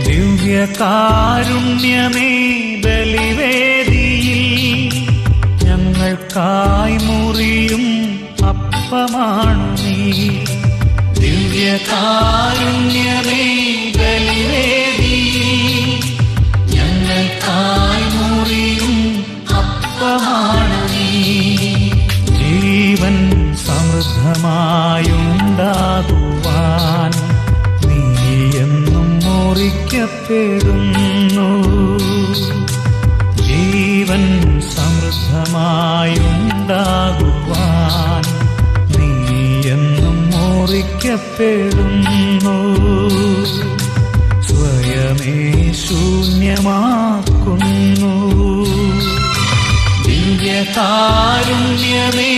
ദിവ്യകാരുണ്യമേ ബലിവേദിയിൽ ഞങ്ങൾക്കായി മുറിയും അപ്പമാണു നീ. ദിവ്യകാരുണ്യമേ ബലിവേദിയിൽ ഞങ്ങൾക്കായി മുറിയും അപ്പമാണു നീ. ജീവൻ സമൃദ്ധമായുണ്ടാകുവാൻ നീ എന്നും മുറിക്കപ്പെടുന്നു. ജീവൻ സമൃദ്ധമായുണ്ടാകുവാൻ നീ എന്നും മുറിക്കപ്പെടുന്നു. സ്വയമേ ശൂന്യമാക്കുന്നു. ദിവ്യകാരുണ്യമേ